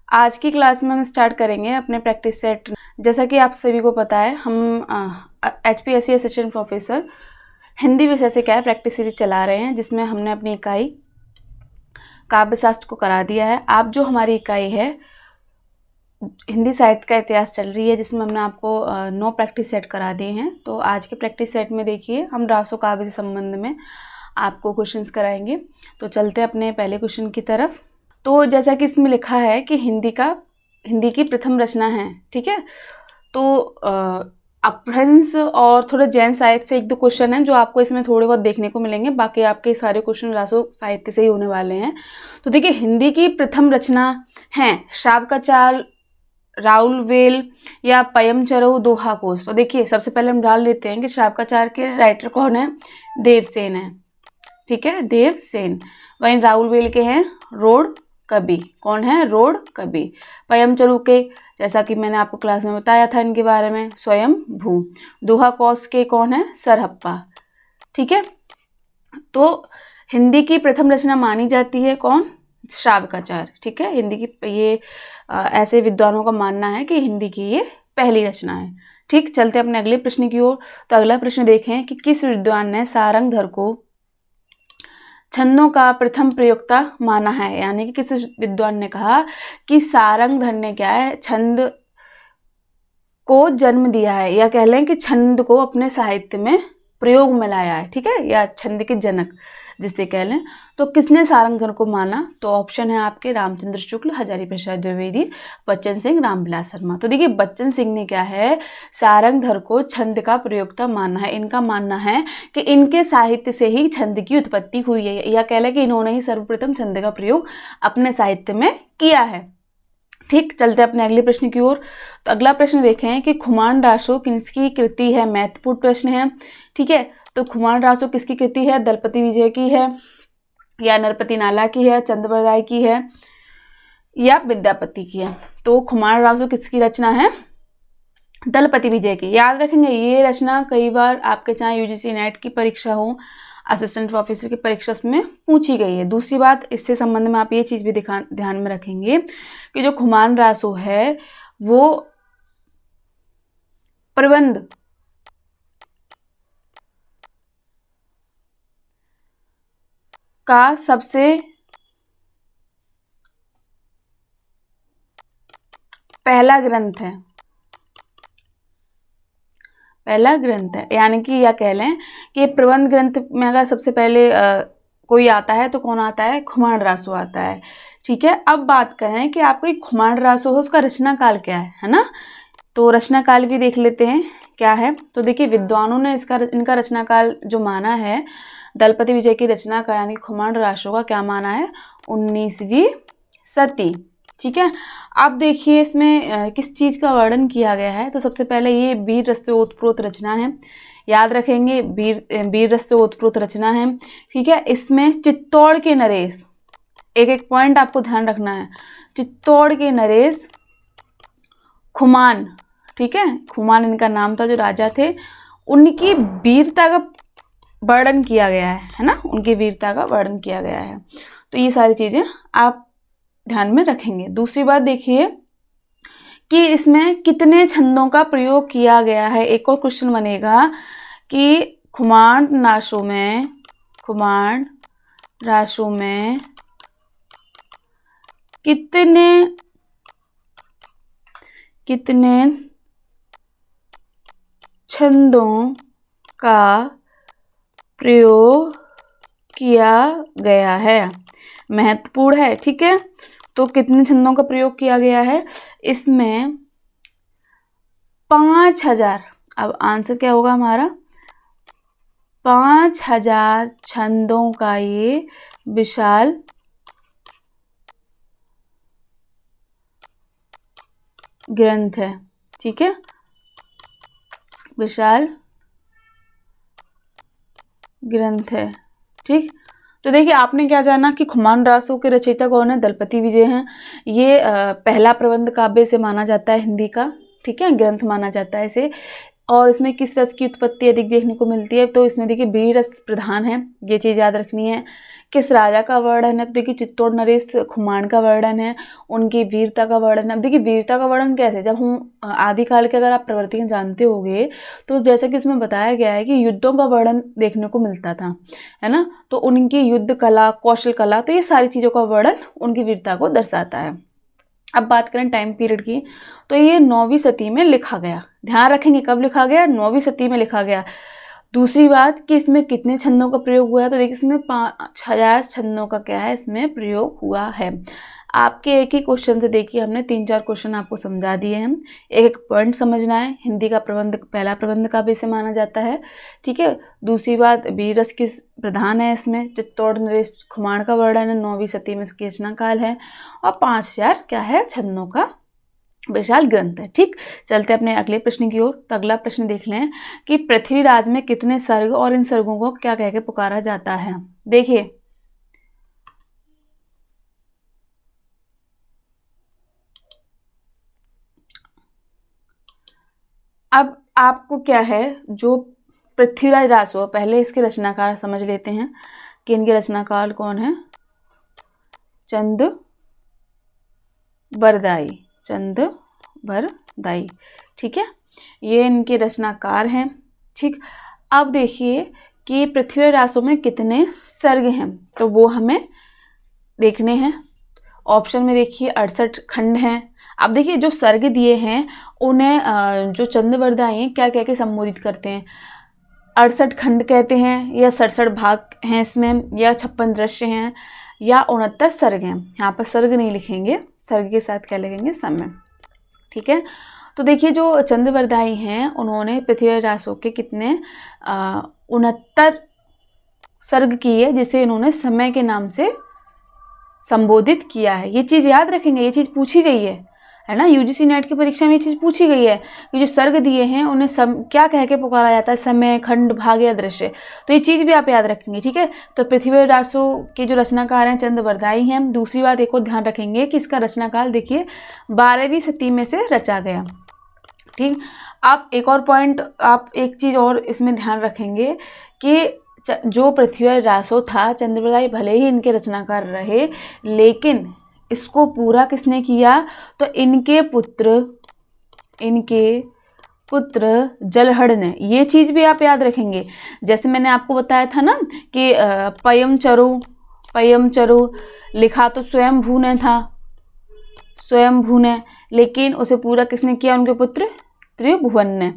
आज की क्लास में हम स्टार्ट करेंगे अपने प्रैक्टिस सेट। जैसा कि आप सभी को पता है, हम HPSC असिस्टेंट प्रोफेसर हिंदी विषय से क्या है प्रैक्टिस सीरीज चला रहे हैं, जिसमें हमने अपनी इकाई काव्यशास्त्र को करा दिया है। आप जो हमारी इकाई है हिंदी साहित्य का इतिहास चल रही है, जिसमें हमने आपको 9 प्रैक्टिस सेट करा दिए हैं। तो आज के प्रैक्टिस सेट में देखिए हम रासो काव्य के संबंध में आपको क्वेश्चंस कराएंगे। तो चलते हैं अपने पहले क्वेश्चन की तरफ। तो जैसा कि इसमें लिखा है कि हिंदी की प्रथम रचना है, ठीक है। तो अपभ्रंश और थोड़ा जैन साहित्य से 1-2 क्वेश्चन हैं जो आपको इसमें थोड़े बहुत देखने को मिलेंगे, बाकी आपके सारे क्वेश्चन रासो साहित्य से ही होने वाले हैं। तो देखिए, हिंदी की प्रथम रचना है शावकाचार, राउलवेल या पयमचरऊ दोहा कोश। तो देखिए, सबसे पहले हम डाल लेते हैं कि शावकाचार के राइटर कौन है, देवसेन है, ठीक है, देवसेन। वहीं राउलवेल के हैं रोड कवि, कौन है, रोड कवि। पयमचरऊ के, जैसा कि मैंने आपको क्लास में बताया था इनके बारे में, स्वयंभू। दोहा कोश के कौन है, सरहप्पा, ठीक है। तो हिंदी की प्रथम रचना मानी जाती है कौन, शावकाचार, ठीक है। हिंदी की ये ऐसे विद्वानों का मानना है कि हिंदी की ये पहली रचना है, ठीक। चलते अपने अगले प्रश्न की ओर। तो अगला प्रश्न देखें कि किस विद्वान ने सारंगधर को छंदों का प्रथम प्रयोक्ता माना है। यानी कि किस विद्वान ने कहा कि सारंगधर ने क्या है, छंद को जन्म दिया है, या कह लें कि छंद को अपने साहित्य में प्रयोग में लाया है, ठीक है, या छंद के जनक जिसे कह लें। तो किसने सारंगधर को माना, तो ऑप्शन है आपके रामचंद्र शुक्ल, हजारी प्रसाद द्विवेदी, बच्चन सिंह, रामविलास शर्मा। तो देखिए, बच्चन सिंह ने क्या है, सारंगधर को छंद का प्रयोक्ता माना है। इनका मानना है कि इनके साहित्य से ही छंद की उत्पत्ति हुई है, या कह लें कि इन्होंने ही सर्वप्रथम छंद का प्रयोग अपने साहित्य में किया है, ठीक। चलते अपने अगले प्रश्न की ओर। तो अगला प्रश्न देखें कि खुमान रासो किसकी कृति है। महत्वपूर्ण प्रश्न है, ठीक है। तो खुमान रासो किसकी कृति है, दलपति विजय की है, या नरपति नाला की है, चंद्रबरदाई की है, या विद्यापति की है। तो खुमान रासो किसकी रचना है, दलपति विजय की। याद रखेंगे, ये रचना कई बार आपके चाहे UGC नेट की परीक्षा हो, असिस्टेंट प्रोफेसर की परीक्षा में पूछी गई है। दूसरी बात, इससे संबंध में आप ये चीज भी ध्यान में रखेंगे कि जो खुमान रासो है वो प्रबंध का सबसे पहला ग्रंथ है, पहला ग्रंथ है। यानी कि या कह लें कि प्रबंध ग्रंथ में अगर सबसे पहले कोई आता है तो कौन आता है, खुमान रासो आता है, ठीक है। अब बात करें कि आपको एक खुमान रासो है, उसका रचना काल क्या है ना। तो रचना काल भी देख लेते हैं क्या है। तो देखिए, विद्वानों ने इनका रचना काल जो माना है, दलपति विजय की रचना का यानी खुमान रासो का क्या माना है, 19वीं सदी, ठीक है। अब देखिए इसमें किस चीज का वर्णन किया गया है। तो सबसे पहले ये वीर रस से ओतप्रोत रचना है, याद रखेंगे, वीर रस से ओतप्रोत रचना है, ठीक है। इसमें चित्तौड़ के नरेश, एक पॉइंट आपको ध्यान रखना है, चित्तौड़ के नरेश खुमान, ठीक है, खुमान इनका नाम था, जो राजा थे, उनकी वीरता का वर्णन किया गया है ना, उनकी वीरता का वर्णन किया गया है। तो ये सारी चीजें आप ध्यान में रखेंगे। दूसरी बात देखिए कि इसमें कितने छंदों का प्रयोग किया गया है। एक और क्वेश्चन बनेगा कि खुमान रासो में कितने छंदों का प्रयोग किया गया है, महत्वपूर्ण है, ठीक है। तो कितने छंदों का प्रयोग किया गया है, इसमें 5000, अब आंसर क्या होगा हमारा, 5000 छंदों का ये विशाल ग्रंथ है, ठीक है, विशाल ग्रंथ है, ठीक। तो देखिए, आपने क्या जाना कि खुमान रासो के रचयिता कौन है, दलपति विजय हैं। ये पहला प्रबंध काव्य से माना जाता है हिंदी का, ठीक है, ग्रंथ माना जाता है इसे। और इसमें किस रस की उत्पत्ति अधिक देखने को मिलती है, तो इसमें देखिए वीर रस प्रधान है, ये चीज़ याद रखनी है किस राजा का वर्णन है, तो देखिए चित्तौड़ नरेश खुमान का वर्णन है, उनकी वीरता का वर्णन है। अब देखिए वीरता का वर्णन कैसे, जब हम आदिकाल के अगर आप प्रवृत्तियाँ जानते होंगे तो जैसा कि इसमें बताया गया है कि युद्धों का वर्णन देखने को मिलता था, है ना, तो उनकी युद्ध कला, कौशल कला, तो ये सारी चीज़ों का वर्णन उनकी वीरता को दर्शाता है। अब बात करें टाइम पीरियड की, तो ये 9वीं सदी में लिखा गया। ध्यान रखेंगे कब लिखा गया, 9वीं सदी में लिखा गया। दूसरी बात कि इसमें कितने छंदों का प्रयोग हुआ है, तो देखिए इसमें 5000 छंदों का क्या है, इसमें प्रयोग हुआ है। आपके एक ही क्वेश्चन से देखिए हमने 3-4 क्वेश्चन आपको समझा दिए हैं। एक एक पॉइंट समझना है। हिंदी का प्रबंध पहला प्रबंध का भी इसे माना जाता है, ठीक है। दूसरी बात वीर रस किस प्रधान है, इसमें चित्तौड़ नरेश खुमान का वर्णन है, 9वीं सदी में इसकी रचना काल है, और 5000 क्या है, छंदों का विशाल ग्रंथ है। ठीक, चलते अपने अगले प्रश्न की ओर। तो अगला प्रश्न देख लें कि पृथ्वीराज में कितने सर्ग और इन सर्गों को क्या कह के पुकारा जाता है। देखिए अब आपको क्या है, जो पृथ्वीराज रासो, पहले इसके रचनाकार समझ लेते हैं कि इनके रचनाकार कौन है। चंद्रबरदाई, चंद्रबरदाई, ठीक है, ये इनके रचनाकार हैं। ठीक, अब देखिए कि पृथ्वीराज रासो में कितने सर्ग हैं, तो वो हमें देखने हैं। ऑप्शन में देखिए 68 खंड हैं। अब देखिए जो सर्ग दिए हैं उन्हें जो चंद्रबरदाई हैं क्या कह के संबोधित करते हैं, 68 खंड कहते हैं, या 67 भाग हैं इसमें, या 56 दृश्य हैं, या 69 सर्ग हैं। यहाँ पर सर्ग नहीं लिखेंगे, सर्ग के साथ क्या लिखेंगे, समय, ठीक है। तो देखिए जो चंद्रबरदाई हैं उन्होंने पृथ्वीराज रासो के कितने 69 सर्ग किए, जिसे इन्होंने समय के नाम से संबोधित किया है। ये चीज़ याद रखेंगे, ये चीज़ पूछी गई है ना, यूजीसी नेट की परीक्षा में ये चीज़ पूछी गई है कि जो सर्ग दिए हैं उन्हें क्या कह के पुकारा जाता है, समय, खंड, भाग या दृश्य। तो ये चीज़ भी आप याद रखेंगे, ठीक है। तो पृथ्वीराज रासो के जो रचनाकार हैं चंद्रबरदाई हैं। दूसरी बात एक और ध्यान रखेंगे कि इसका रचनाकाल देखिए 12वीं सदी में से रचा गया। ठीक, आप एक और पॉइंट, आप एक चीज़ और इसमें ध्यान रखेंगे कि जो पृथ्वीराज रासो था, चंद्रबरदाई भले ही इनके रचनाकार रहे, लेकिन इसको पूरा किसने किया, तो इनके पुत्र जलहड़ ने। ये चीज़ भी आप याद रखेंगे। जैसे मैंने आपको बताया था ना कि पयमचरु लिखा तो स्वयंभू ने था, स्वयंभू ने, लेकिन उसे पूरा किसने किया, उनके पुत्र त्रिभुवन ने,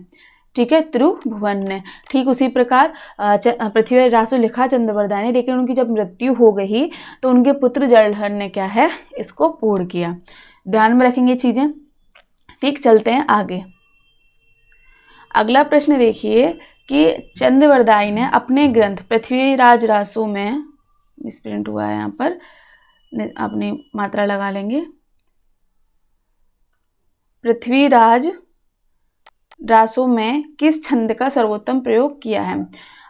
ठीक है, त्रिभुवन ने। ठीक उसी प्रकार पृथ्वीराज रासो लिखा चंद्रबरदाई ने, लेकिन उनकी जब मृत्यु हो गई तो उनके पुत्र जलहड़ ने क्या है, इसको पूर्ण किया। ध्यान में रखेंगे चीजें। ठीक, चलते हैं आगे। अगला प्रश्न देखिए कि चंद्रबरदाई ने अपने ग्रंथ पृथ्वीराज रासो में, मिसप्रिंट हुआ है यहाँ पर, अपनी मात्रा लगा लेंगे, पृथ्वीराज रासो में किस छंद का सर्वोत्तम प्रयोग किया है।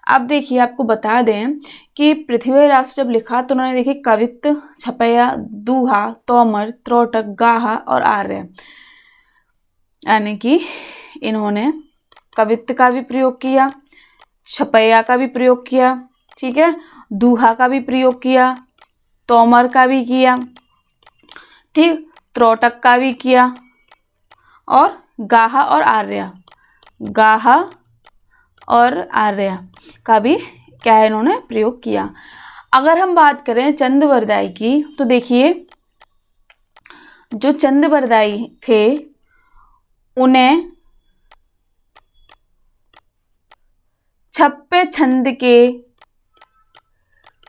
अब देखिए आपको बता दें कि पृथ्वीराज रासो जब लिखा तो उन्होंने देखिए कवित्त, छपैया, दूहा, तोमर, त्रोटक, गाहा और आर्य, यानी कि इन्होंने कवित्त का भी प्रयोग किया, छपैया का भी प्रयोग किया, ठीक है, दूहा का भी प्रयोग किया, तोमर का भी किया, ठीक, त्रोटक का भी किया, और गाहा और आर्य का भी क्या है, इन्होंने प्रयोग किया। अगर हम बात करें चंद्रबरदाई की, तो देखिए जो चंद्रबरदाई थे उन्हें छप्पे छंद के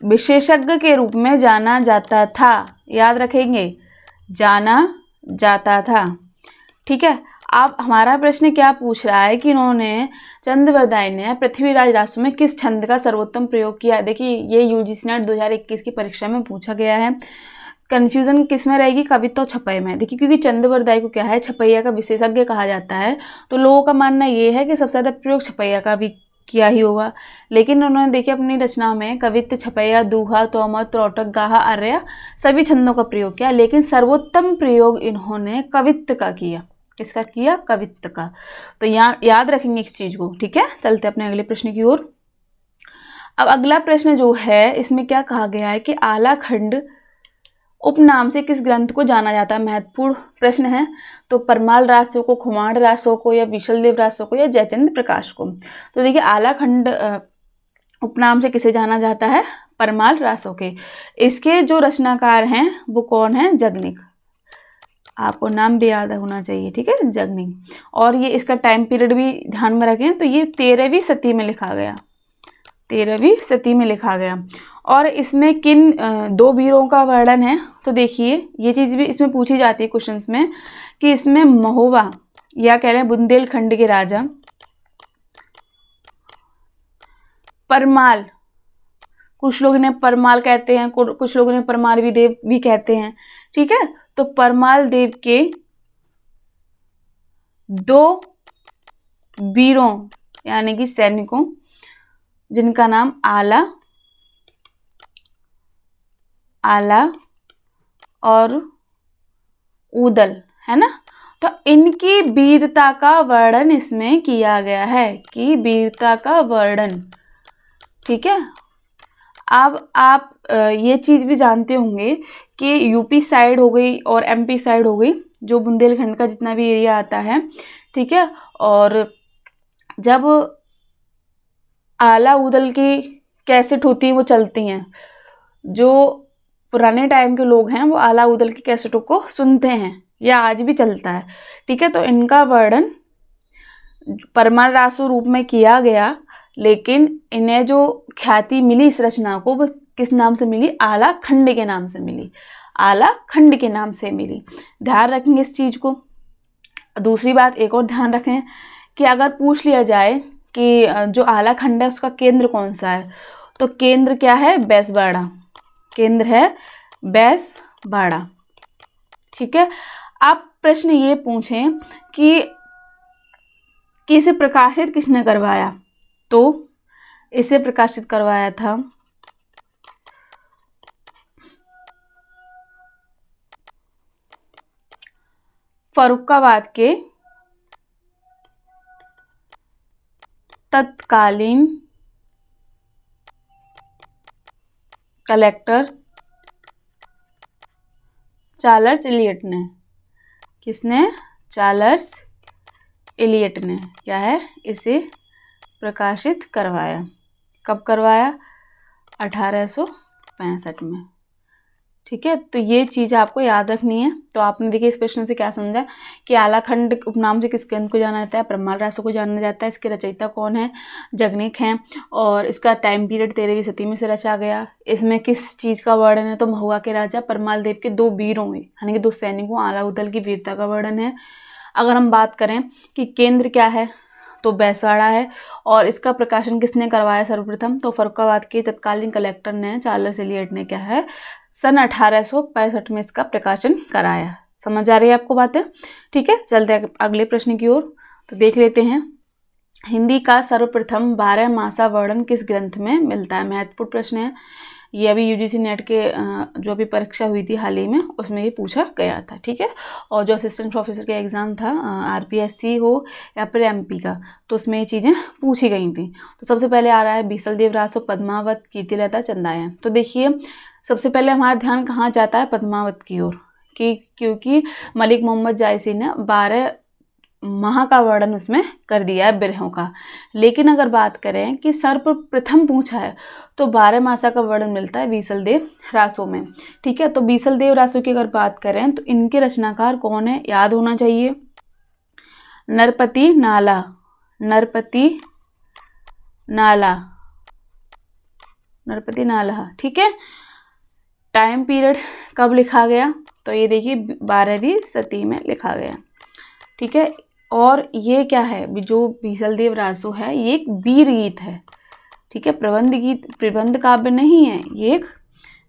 विशेषज्ञ के रूप में जाना जाता था। याद रखेंगे, जाना जाता था, ठीक है। अब हमारा प्रश्न क्या पूछ रहा है कि इन्होंने, चंद्रबरदाई ने पृथ्वीराज रासो में किस छंद का सर्वोत्तम प्रयोग किया। देखिए ये यूजीसी नेट 2021 की परीक्षा में पूछा गया है। कन्फ्यूजन किस में रहेगी, कवित्त और छपैया में। देखिए क्योंकि चंद्रबरदाई को क्या है, छपैया का विशेषज्ञ कहा जाता है, तो लोगों का मानना ये है कि सबसे ज़्यादा प्रयोग छपैया का भी किया ही होगा। लेकिन उन्होंने देखिए अपनी रचना में कवित्त, छपैया, दूहा, तोमर, त्रोटक, गाहा, आर्य सभी छंदों का प्रयोग किया, लेकिन सर्वोत्तम प्रयोग इन्होंने कवित्त का किया। किसका किया, कवित्त का। तो यहाँ याद रखेंगे इस चीज को, ठीक है। चलते अपने अगले प्रश्न की ओर। अब अगला प्रश्न जो है इसमें क्या कहा गया है कि आला खंड उपनाम से किस ग्रंथ को जाना जाता है। महत्वपूर्ण प्रश्न है। तो परमाल रासों को, खुमाण रासों को, या विशलदेव रासों को, या जयचंद्र प्रकाश को। तो देखिए आला खंड उपनाम से किसे जाना जाता है, परमाल रासों के। इसके जो रचनाकार हैं वो कौन है, जगनिक। आपको नाम भी याद होना चाहिए, ठीक है, जगनिक। और ये इसका टाइम पीरियड भी ध्यान में रखें। तो ये 13वीं सदी में लिखा गया, 13वीं सदी में लिखा गया। और इसमें किन दो वीरों का वर्णन है। तो देखिए ये चीज़ भी इसमें पूछी जाती है क्वेश्चंस में कि इसमें महोबा या कह रहे हैं बुंदेलखंड के राजा परमाल, कुछ लोग इन्हें परमाल कहते हैं, कुछ लोग इन्हें परमालवी देव भी कहते हैं, ठीक है। तो परमाल देव के दो वीरों यानी कि सैनिकों जिनका नाम आला और उदल है ना। तो इनकी वीरता का वर्णन इसमें किया गया है कि वीरता का वर्णन, ठीक है। अब आप ये चीज़ भी जानते होंगे कि यूपी साइड हो गई और एमपी साइड हो गई, जो बुंदेलखंड का जितना भी एरिया आता है, ठीक है। और जब आला उदल की कैसेट होती है वो चलती हैं, जो पुराने टाइम के लोग हैं वो आला उदल की कैसेटों को सुनते हैं, या आज भी चलता है, ठीक है। तो इनका वर्णन परमाल रासो रूप में किया गया, लेकिन इन्हें जो ख्याति मिली इस रचना को वो किस नाम से मिली, आला खंड के नाम से मिली, आला खंड के नाम से मिली। ध्यान रखेंगे इस चीज़ को। दूसरी बात एक और ध्यान रखें कि अगर पूछ लिया जाए कि जो आला खंड है उसका केंद्र कौन सा है, तो केंद्र क्या है, बैसबाड़ा, केंद्र है बैसबाड़ा, ठीक है। आप प्रश्न ये पूछें कि इसे प्रकाशित किसने करवाया, तो इसे प्रकाशित करवाया था फर्रुखाबाद के तत्कालीन कलेक्टर चार्ल्स इलियट ने। किसने, चार्ल्स इलियट ने क्या है, इसे प्रकाशित करवाया। कब करवाया, 1865 में, ठीक है। तो ये चीज़ आपको याद रखनी है। तो आपने देखिए इस प्रश्न से क्या समझा कि आलाखंड उपनाम से किस ग्रंथ को जाना जाता है, परमाल रासो को जाना जाता है। इसके रचयिता कौन है, जगनिक हैं। और इसका टाइम पीरियड 13वीं सदी में से रचा गया। इसमें किस चीज़ का वर्णन है, तो महुआ के राजा परमाल देव के दो वीरों में यानी कि दो सैनिकों आला उदल की वीरता का वर्णन है। अगर हम बात करें कि केंद्र क्या है, तो बैसवाड़ा है। और इसका प्रकाशन किसने करवाया सर्वप्रथम, तो फर्रुखाबाद के तत्कालीन कलेक्टर ने, चार्ल्स इलियट ने क्या है सन 1865 में इसका प्रकाशन कराया। समझ आ रही है आपको बातें, ठीक है। चलते हैं अगले प्रश्न की ओर। तो देख लेते हैं, हिंदी का सर्वप्रथम 12 मासा वर्णन किस ग्रंथ में मिलता है। महत्वपूर्ण प्रश्न है ये, अभी यूजीसी नेट के जो अभी परीक्षा हुई थी हाल ही में उसमें ये पूछा गया था, ठीक है। और जो असिस्टेंट प्रोफेसर का एग्ज़ाम था आरपीएससी हो या फिर एमपी का, तो उसमें ये चीज़ें पूछी गई थी। तो सबसे पहले आ रहा है बीसलदेव रासो, पद्मावत, कीर्तिलता, चंदायन। तो देखिए सबसे पहले हमारा ध्यान कहाँ जाता है, पद्मावत की ओर, क्योंकि मलिक मोहम्मद जायसी ने 12 माह का वर्णन उसमें कर दिया है बिरहों का। लेकिन अगर बात करें कि सर्वप्रथम पूछा है, तो 12 मासा का वर्णन मिलता है बीसलदेव रासो में, ठीक है। तो बीसलदेव रासो की अगर बात करें तो इनके रचनाकार कौन है, याद होना चाहिए, नरपति नाला, नरपति नाला, नरपति नाला, ठीक है। टाइम पीरियड कब लिखा गया, तो ये देखिए 12वीं सदी में लिखा गया, ठीक है। और ये क्या है, जो बीसलदेव रासो है ये एक वीर गीत है, ठीक है, प्रबंध गीत, प्रबंध काव्य नहीं है, ये एक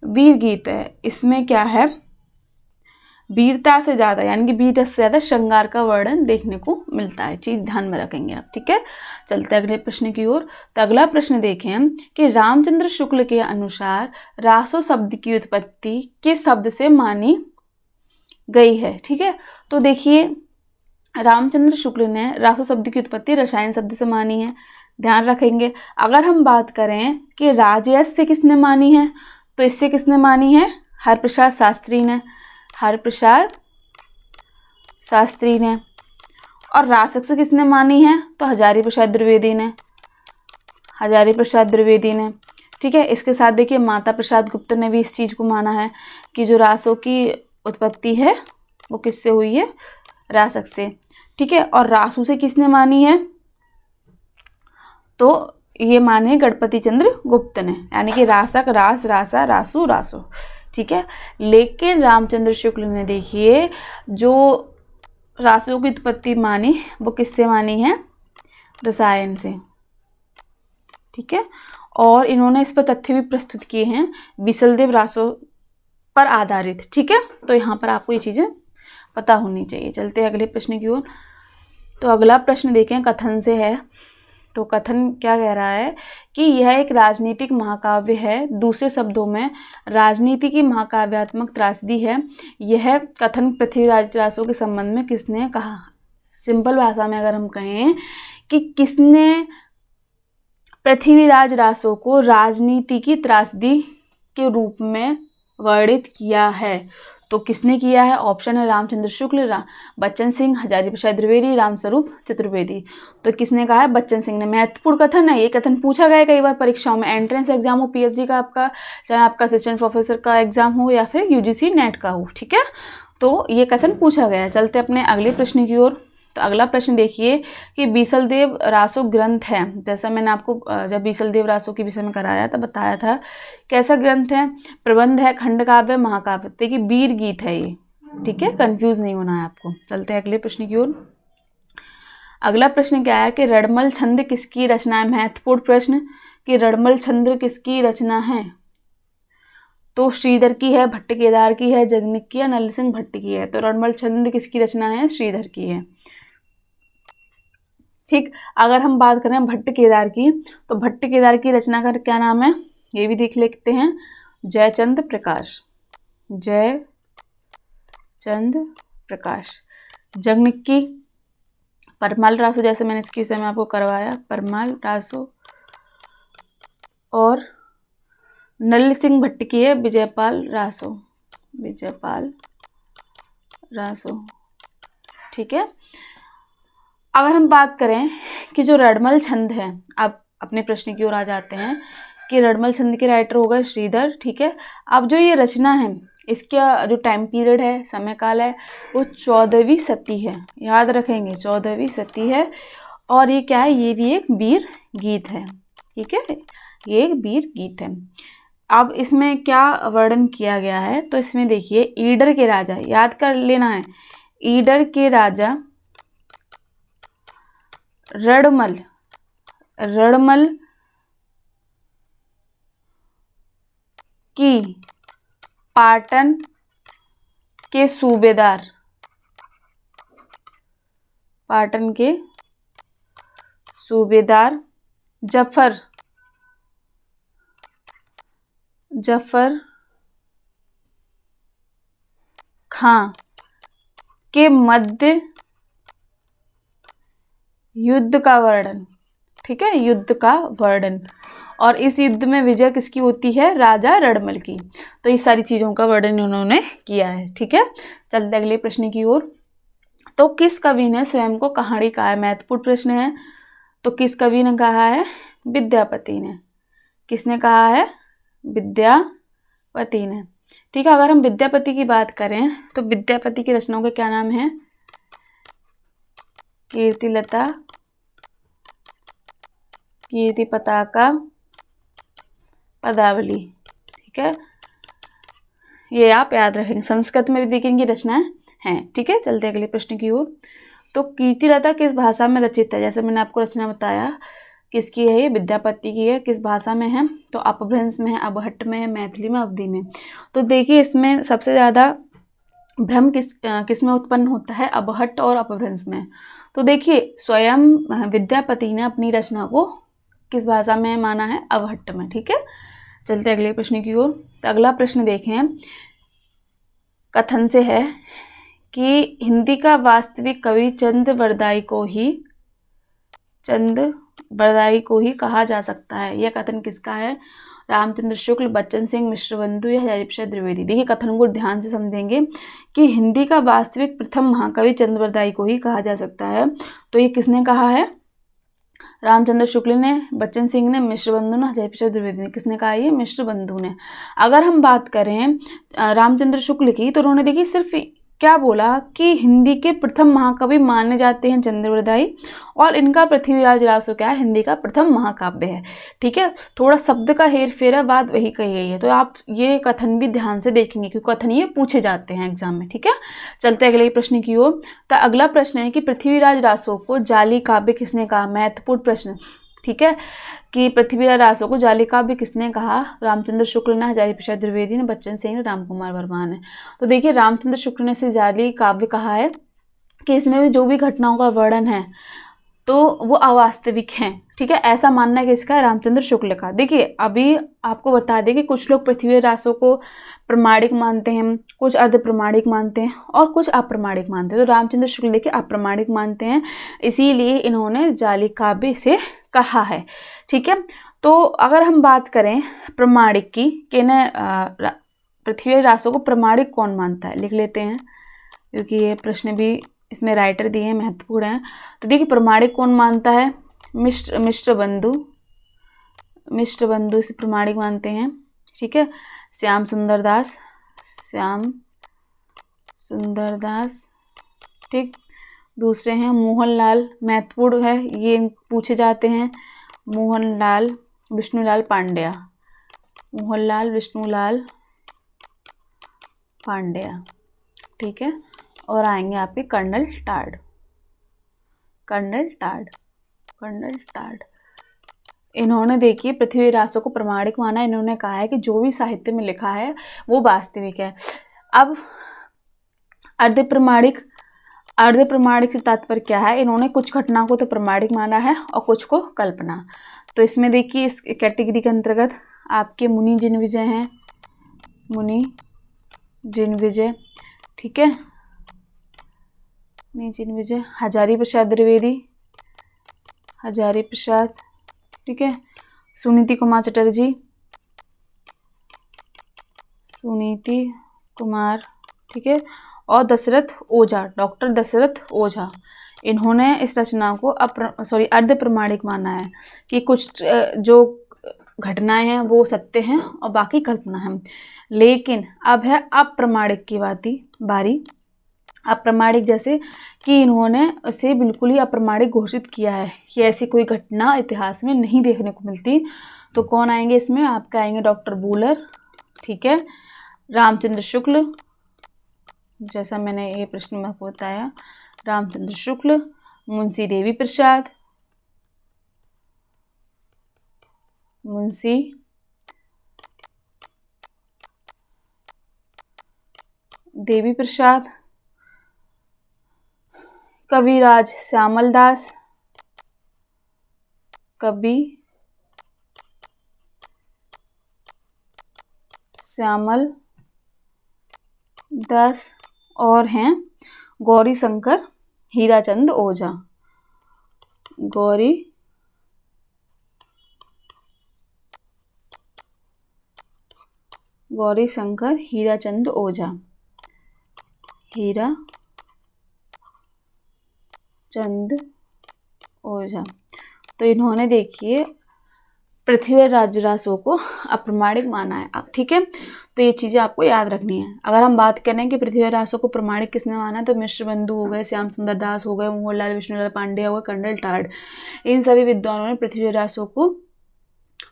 वीर गीत है। इसमें क्या है, वीरता से ज़्यादा यानी कि वीरता से ज़्यादा श्रृंगार का वर्णन देखने को मिलता है। चीज़ ध्यान में रखेंगे आप, ठीक है। चलते अगले प्रश्न की ओर। तो अगला प्रश्न देखें कि रामचंद्र शुक्ल के अनुसार रासो शब्द की उत्पत्ति किस शब्द से मानी गई है, ठीक है। तो देखिए रामचंद्र शुक्ल ने रासो शब्द की उत्पत्ति रसायन शब्द से मानी है, ध्यान रखेंगे। अगर हम बात करें कि राजयश से किसने मानी है, तो इससे किसने मानी है, हरप्रसाद शास्त्री ने, हरप्रसाद शास्त्री ने। और रासक से किसने मानी है, तो हजारी प्रसाद द्विवेदी ने, हजारी प्रसाद द्विवेदी ने। ठीक है, इसके साथ देखिए माता प्रसाद गुप्त ने भी इस चीज़ को माना है कि जो रासों की उत्पत्ति है वो किससे हुई है, रासक से। ठीक है, और रासू से किसने मानी है, तो ये माने गणपति चंद्र गुप्त ने, यानी कि रासक, रास, रासा, रासू, रासो। ठीक है, लेकिन रामचंद्र शुक्ल ने देखिए जो रासों की उत्पत्ति मानी वो किससे मानी है, रसायन से। ठीक है, और इन्होंने इस पर तथ्य भी प्रस्तुत किए हैं बीसलदेव रासो पर आधारित। ठीक है, तो यहाँ पर आपको ये चीज़ें पता होनी चाहिए। चलते हैं अगले प्रश्न की ओर। तो अगला प्रश्न देखें, कथन से है। तो कथन क्या कह रहा है कि यह एक राजनीतिक महाकाव्य है, दूसरे शब्दों में राजनीति की महाकाव्यात्मक त्रासदी है। यह कथन पृथ्वीराज रासो के संबंध में किसने कहा। सिंपल भाषा में अगर हम कहें कि किसने पृथ्वीराज रासो को राजनीति की त्रासदी के रूप में वर्णित किया है, तो किसने किया है, ऑप्शन है रामचंद्र शुक्ल, बच्चन सिंह, हजारी प्रसाद द्विवेदी, रामस्वरूप चतुर्वेदी। तो किसने कहा है, बच्चन सिंह ने। महत्वपूर्ण कथन है, ये कथन पूछा गया है कई बार परीक्षाओं में, एंट्रेंस एग्जाम हो पीएचडी का आपका, चाहे आपका असिस्टेंट प्रोफेसर का एग्जाम हो या फिर यूजीसी नेट का हो। ठीक है, तो ये कथन पूछा गया है। चलते अपने अगले प्रश्न की ओर। तो अगला प्रश्न देखिए कि बीसलदेव रासो ग्रंथ है, जैसा मैंने आपको जब बीसलदेव रासो के विषय में कराया था बताया था, कैसा ग्रंथ है, प्रबंध है, खंड काव्य, महाकाव्य। देखिए वीर गीत है ये। ठीक है, कंफ्यूज नहीं होना है आपको। चलते हैं अगले प्रश्न की ओर। अगला प्रश्न क्या है कि रड़मल छंद किसकी रचना है। महत्वपूर्ण प्रश्न कि रड़मल छंद किसकी रचना है, तो श्रीधर की है, भट्ट केदार की है, जगनिक की है, नल सिंह भट्ट की है। तो रड़मल छंद किसकी रचना है, श्रीधर की है। ठीक, अगर हम बात करें भट्ट केदार की, तो भट्ट केदार की रचना का क्या नाम है, ये भी देख लेते हैं, जयचंद प्रकाश, जयचंद प्रकाश। जगनिक की परमाल रासो, जैसे मैंने इसके विषय में आपको करवाया, परमाल रासो। और नल सिंह भट्ट की है विजयपाल रासो, विजयपाल रासो। ठीक है, अगर हम बात करें कि जो रड़मल छंद है, अब अपने प्रश्न की ओर आ जाते हैं कि रड़मल छंद के राइटर हो गए श्रीधर। ठीक है, अब जो ये रचना है इसका जो टाइम पीरियड है, समय काल है, वो 14वीं शती है। याद रखेंगे 14वीं शती है। और ये क्या है, ये भी एक वीर गीत है। ठीक है, ये एक वीर गीत है। अब इसमें क्या वर्णन किया गया है, तो इसमें देखिए ईडर के राजा, याद कर लेना है, ईडर के राजा रड़मल, रड़मल की पाटन के सूबेदार, पाटन के सूबेदार जफर, जफर खां के मध्य युद्ध का वर्णन। ठीक है, युद्ध का वर्णन। और इस युद्ध में विजय किसकी होती है, राजा रड़मल की। तो इस सारी चीज़ों का वर्णन उन्होंने किया है। ठीक है, चलते अगले प्रश्न की ओर। तो किस कवि ने स्वयं को कहानी कहा है। महत्वपूर्ण प्रश्न है। तो किस कवि ने कहा है, विद्यापति ने। किसने कहा है, विद्यापति ने। ठीक है, अगर हम विद्यापति की बात करें तो विद्यापति की रचनाओं का क्या नाम है, कीर्तिलता, कीर्ति पताका, पदावली। ठीक है, ये आप याद रखेंगे, संस्कृत में भी देखेंगे रचनाएं हैं। ठीक है, चलते अगले प्रश्न की ओर। तो कीर्तिलता किस भाषा में रचित है। जैसे मैंने आपको रचना बताया, किसकी है ये, विद्यापति की है। किस भाषा में है, तो अपभ्रंश में है, अबहट्ट में है, मैथिली में, अवधी में। तो देखिए इसमें सबसे ज़्यादा भ्रम किस में उत्पन्न होता है, अबहट्ट और अपभ्रंश में। तो देखिए स्वयं विद्यापति ने अपनी रचना को किस भाषा में माना है, अबहट्ट में। ठीक है, चलते अगले प्रश्न की ओर। तो अगला प्रश्न देखें, कथन से है कि हिंदी का वास्तविक कवि चंद बरदाई को ही, चंद बरदाई को ही कहा जा सकता है। यह कथन किसका है? रामचंद्र शुक्ल, बच्चन सिंह, मिश्र बंधु या हजारी प्रसाद द्विवेदी। देखिए कथन को ध्यान से समझेंगे कि हिंदी का वास्तविक प्रथम महाकवि चंद बरदाई को ही कहा जा सकता है। तो ये किसने कहा है? रामचंद्र शुक्ल ने, बच्चन सिंह ने, मिश्र बंधु ने, हजारी प्रसाद द्विवेदी ने। किसने कहा? ये मिश्र बंधु ने। अगर हम बात करें रामचंद्र शुक्ल की, तो उन्होंने देखिए सिर्फ क्या बोला कि हिंदी के प्रथम महाकवि माने जाते हैं चंद बरदाई, और इनका पृथ्वीराज रासो क्या है? हिंदी का प्रथम महाकाव्य है। ठीक है, थोड़ा शब्द का हेर फेर है, बात वही कही गई है। तो आप ये कथन भी ध्यान से देखेंगे क्योंकि कथन ये पूछे जाते हैं एग्जाम में। ठीक है, चलते अगले प्रश्न की ओर। तो अगला प्रश्न है कि पृथ्वीराज रासो को जाली काव्य किसने कहा? महत्वपूर्ण प्रश्न। ठीक है, कि पृथ्वीराज रासो को जाली काव्य किसने कहा? रामचंद्र शुक्ल ने, हजारी प्रसाद द्विवेदी ने, बच्चन सिंह ने, राम कुमार वर्मा ने। तो देखिए रामचंद्र शुक्ल ने इसे जाली काव्य कहा है कि इसमें भी जो भी घटनाओं का वर्णन है तो वो अवास्तविक हैं। ठीक है, ऐसा मानना है किसका? रामचंद्र शुक्ल का। देखिए अभी आपको बता दें कि कुछ लोग पृथ्वीराज रासो को प्रमाणिक मानते हैं, कुछ अर्ध प्रमाणिक मानते हैं और कुछ अप्रमाणिक मानते हैं। तो रामचंद्र शुक्ल देखिए अप्रमाणिक मानते हैं, इसीलिए इन्होंने जाली काव्य से कहा है। ठीक है, तो अगर हम बात करें प्रमाणिक की कि न पृथ्वीराज रासो को प्रमाणिक कौन मानता है, लिख लेते हैं क्योंकि ये प्रश्न भी इसमें राइटर दिए हैं, महत्वपूर्ण है। तो देखिए प्रमाणिक कौन मानता है? मिश्र बंधु इसे प्रमाणिक मानते हैं। ठीक है, श्याम सुंदर दास। ठीक, दूसरे हैं मोहनलाल, महत्वपूर्ण है, ये पूछे जाते हैं। मोहनलाल विष्णुलाल पांड्या। ठीक है, और आएंगे आपके कर्नल टाड। इन्होंने देखिए पृथ्वीराज रासो को प्रमाणिक माना। इन्होंने कहा है कि जो भी साहित्य में लिखा है वो वास्तविक है। अब अर्ध प्रमाणिक से तात्पर्य क्या है? इन्होंने कुछ घटनाओं को तो प्रमाणिक माना है और कुछ को कल्पना। तो इसमें देखिए इस कैटेगरी के अंतर्गत आपके मुनि जिनविजय, ठीक है, हजारी प्रसाद द्विवेदी, ठीक है, सुनीति कुमार, ठीक है, और डॉक्टर दशरथ ओझा। इन्होंने इस रचना को अर्ध प्रमाणिक माना है कि कुछ जो घटनाएं हैं वो सत्य हैं और बाकी कल्पना है। लेकिन अब है अप्रमाणिक की बारी। अप्रमाणिक जैसे कि इन्होंने उसे बिल्कुल ही अप्रमाणिक घोषित किया है कि ऐसी कोई घटना इतिहास में नहीं देखने को मिलती। तो कौन आएंगे इसमें? आपके आएंगे डॉक्टर बूलर, ठीक है, रामचंद्र शुक्ल, जैसा मैंने ये प्रश्न में आपको बताया, रामचंद्र शुक्ल, मुंशी देवी प्रसाद, कविराज श्यामल दास, और हैं गौरी शंकर हीराचंद ओझा। गौरी शंकर हीराचंद ओझा। तो इन्होंने देखिए पृथ्वीराज रासो को अप्रमाणिक माना है। ठीक है, तो ये चीज़ें आपको याद रखनी है। अगर हम बात करें कि पृथ्वीराज रासो को प्रमाणिक किसने माना है, तो मिश्र बंधु हो गए, श्याम सुंदर दास हो गए, मोहनलाल विष्णुलाल पांड्या हो गए, कर्नल टाड, इन सभी विद्वानों ने पृथ्वीराज रासो को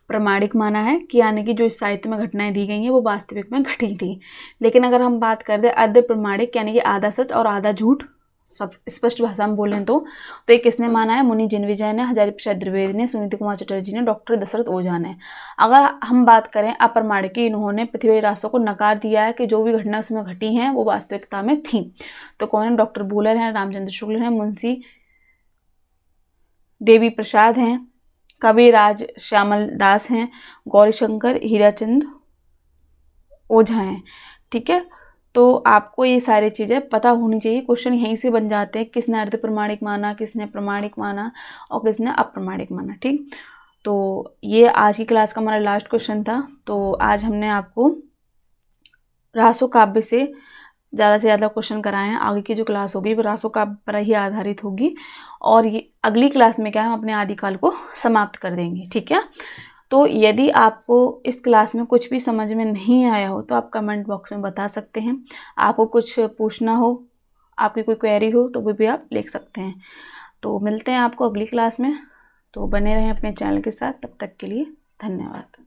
प्रमाणिक माना है कि यानी कि जो इस साहित्य में घटनाएं दी गई हैं वो वास्तविक में घटी थी। लेकिन अगर हम बात कर दें अर्ध प्रमाणिक यानी कि आधा सच और आधा झूठ, सब स्पष्ट भाषा में बोलें तो ये किसने माना है? मुनि जिनविजय ने, हजारी प्रसाद द्विवेदी ने, सुनीति कुमार चटर्जी ने, डॉक्टर दशरथ ओझा ने। अगर हम बात करें अप्रमाणिक की, इन्होंने पृथ्वीराज रासो को नकार दिया है कि जो भी घटना उसमें घटी हैं वो वास्तविकता में थी। तो कौन है? डॉक्टर बूलर हैं, रामचंद्र शुक्ल हैं, मुंशी देवी प्रसाद हैं, कविराज श्यामल दास हैं, गौरी शंकर हीराचंद ओझा हैं। ठीक है, तो आपको ये सारी चीज़ें पता होनी चाहिए। क्वेश्चन यहीं से बन जाते हैं, किसने अर्ध प्रमाणिक माना, किसने प्रमाणिक माना और किसने अप्रमाणिक माना। ठीक, तो ये आज की क्लास का हमारा लास्ट क्वेश्चन था। तो आज हमने आपको रासो काव्य से ज़्यादा क्वेश्चन कराए हैं। आगे की जो क्लास होगी वो रासो काव्य पर ही आधारित होगी और ये अगली क्लास में क्या है, हम अपने आदिकाल को समाप्त कर देंगे। ठीक है, तो यदि आपको इस क्लास में कुछ भी समझ में नहीं आया हो तो आप कमेंट बॉक्स में बता सकते हैं। आपको कुछ पूछना हो, आपकी कोई क्वेरी हो तो वो भी आप लिख सकते हैं। तो मिलते हैं आपको अगली क्लास में। तो बने रहें अपने चैनल के साथ, तब तक के लिए धन्यवाद।